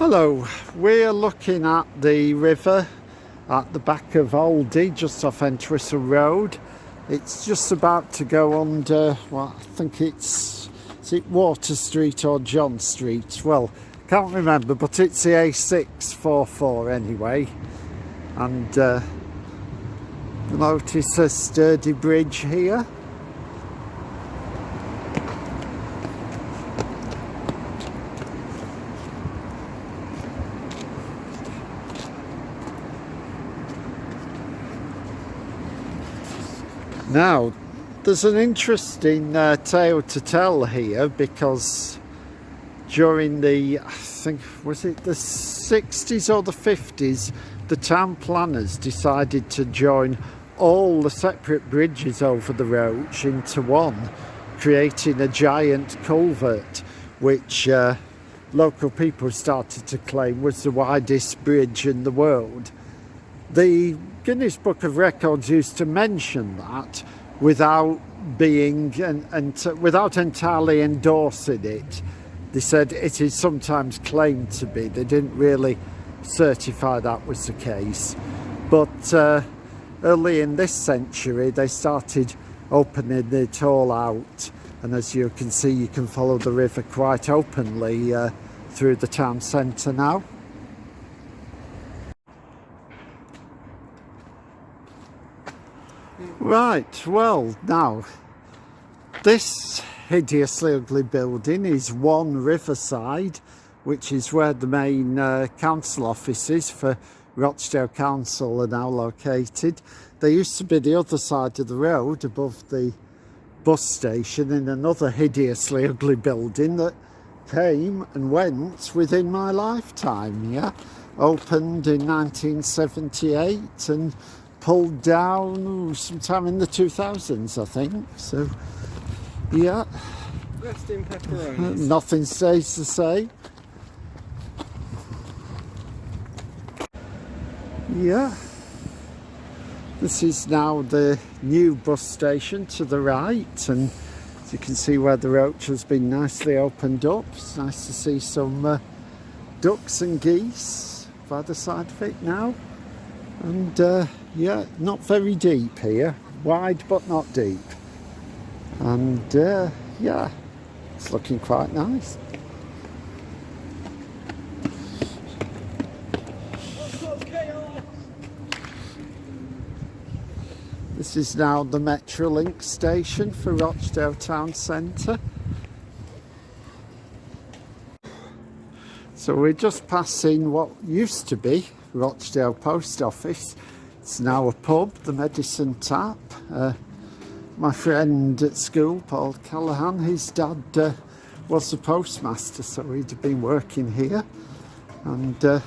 Hello, we're looking at the river at the back of Oldie, just off Entwistle Road. It's just about to go under, well, I think is it Water Street or John Street? Well, can't remember, but it's the A644 anyway. And notice a sturdy bridge here. Now, there's an interesting tale to tell here, because during the, I think, was it the 60s or the 50s, the town planners decided to join all the separate bridges over the Roch into one, creating a giant culvert, which local people started to claim was the widest bridge in the world. The Guinness Book of Records used to mention that without being without entirely endorsing it. They said it is sometimes claimed to be. They didn't really certify that was the case. But early in this century, they started opening it all out, and as you can see, you can follow the river quite openly through the town centre now. Right, well, now, this hideously ugly building is One Riverside, which is where the main council offices for Rochdale Council are now located. There used to be the other side of the road above the bus station in another hideously ugly building that came and went within my lifetime, yeah? Opened in 1978 and pulled down sometime in the 2000s, I think. So, yeah. Rest in pepperonis. Nothing stays the same. Yeah. This is now the new bus station to the right, and as you can see where the Roch has been nicely opened up. It's nice to see some ducks and geese by the side of it now. And yeah, not very deep here, wide but not deep. And yeah, it's looking quite nice. This is now the Metrolink station for Rochdale Town Centre. So we're just passing what used to be Rochdale Post Office. It's now a pub, the Medicine Tap. My friend at school, Paul Callaghan, his dad was the postmaster, so he'd been working here, and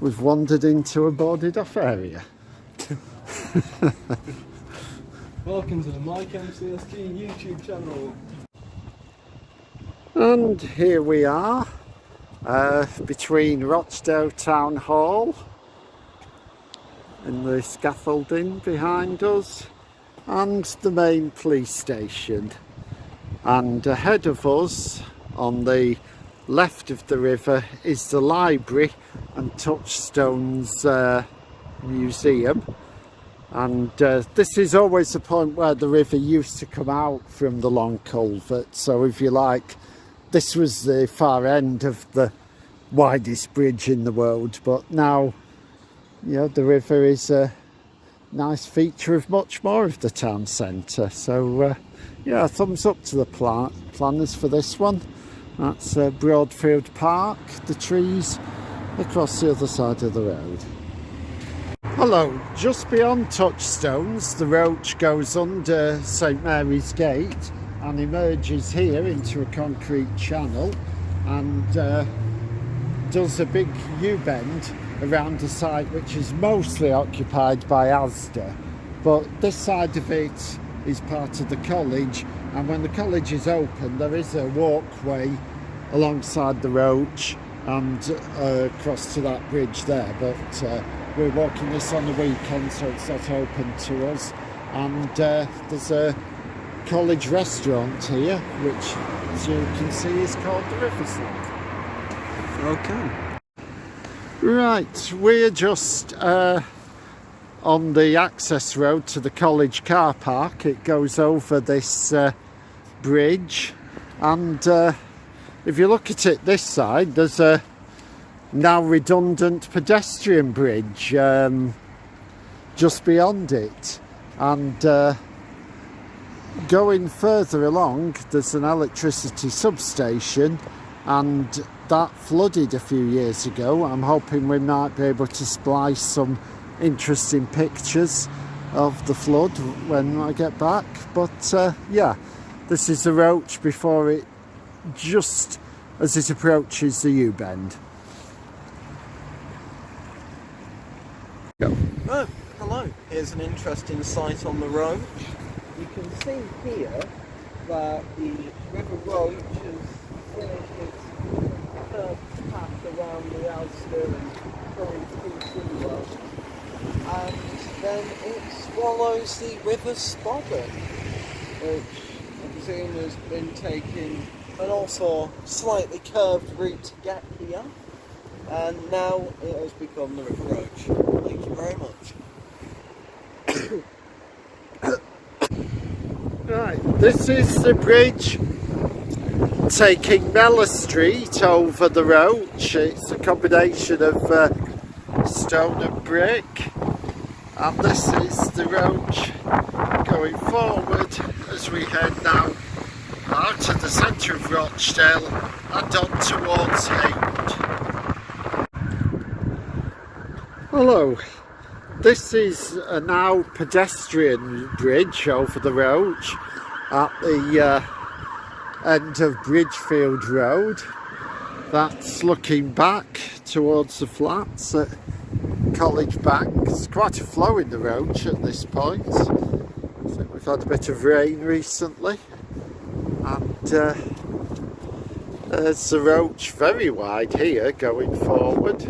we've wandered into a boarded off area. Welcome to the Mike MCSG YouTube channel. And here we are, between Rochdale Town Hall and the scaffolding behind us and the main police station. And ahead of us, on the left of the river, is the library and Touchstone's museum. And this is always the point where the river used to come out from the long culvert. So if you like, this was the far end of the widest bridge in the world, but now, you know, the river is a nice feature of much more of the town centre. So yeah, thumbs up to the planners for this one. That's Broadfield Park, the trees across the other side of the road. Hello, just beyond Touchstones, the Roch goes under St Mary's Gate and emerges here into a concrete channel, and does a big U-bend around a site which is mostly occupied by Asda, but this side of it is part of the college, and when the college is open there is a walkway alongside the Roch and across to that bridge there, but we're walking this on the weekend, so it's not open to us. And there's a college restaurant here, which, as you can see, is called the Riverside. Okay. Right, we're just on the access road to the college car park. It goes over this bridge, and if you look at it this side, there's a now redundant pedestrian bridge just beyond it, and going further along there's an electricity substation, and that flooded a few years ago. I'm hoping we might be able to splice some interesting pictures of the flood when I get back. But yeah, this is the Roch before it, just as it approaches the U-bend. Go. Oh, hello. Here's an interesting sight on the Roch. You can see here that the River Roch has finished its curved path around the Alster and going through Sunwell, and then it swallows the River Spodden, which I presume has been taking an also slightly curved route to get here, and now it has become the River Roch. Thank you very much. Right, this is the bridge taking Mellor Street over the Roch. It's a combination of stone and brick, and this is the Roch going forward as we head now out of the centre of Rochdale and on towards Haywood. Hello. This is a now pedestrian bridge over the Roch at the end of Bridgefield Road. That's looking back towards the flats at College Bank. There's quite a flow in the Roch at this point. I think we've had a bit of rain recently, and there's the Roch very wide here going forward.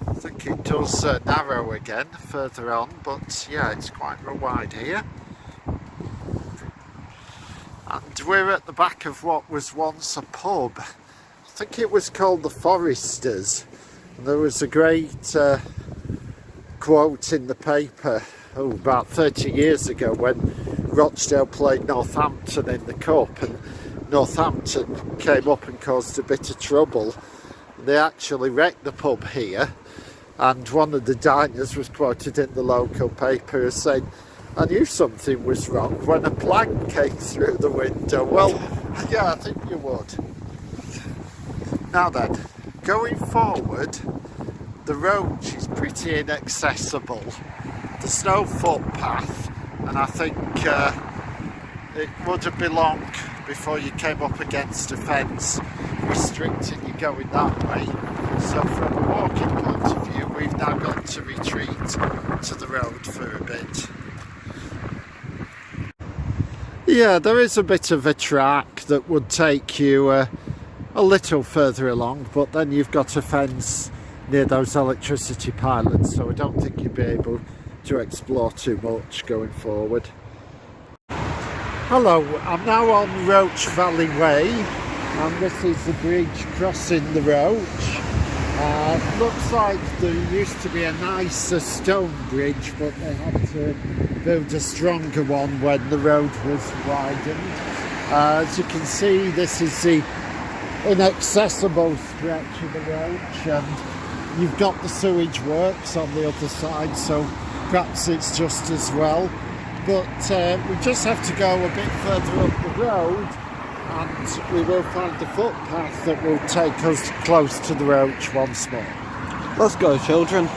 I think it does narrow again further on, but yeah, it's quite wide here. And we're at the back of what was once a pub. I think it was called the Foresters. And there was a great quote in the paper about 30 years ago when Rochdale played Northampton in the Cup, and Northampton came up and caused a bit of trouble. They actually wrecked the pub here. And one of the diners was quoted in the local paper as saying, "I knew something was wrong when a plank came through the window." Well, yeah, I think you would. Now then, going forward, the Roch is pretty inaccessible. There's no footpath, and I think it wouldn't be long before you came up against a fence restricting you going that way. So from a walking point of view, we've now got to retreat to the road for a bit. Yeah, there is a bit of a track that would take you a little further along, but then you've got a fence near those electricity pylons, so I don't think you'd be able to explore too much going forward. Hello, I'm now on Roch Valley Way, and this is the bridge crossing the Roch. Looks like there used to be a nicer stone bridge, but they had to build a stronger one when the road was widened. As you can see, this is the inaccessible stretch of the Roch, and you've got the sewage works on the other side, so perhaps it's just as well. But we just have to go a bit further up the road, and we will find the footpath that will take us close to the Roch once more. Let's go, children.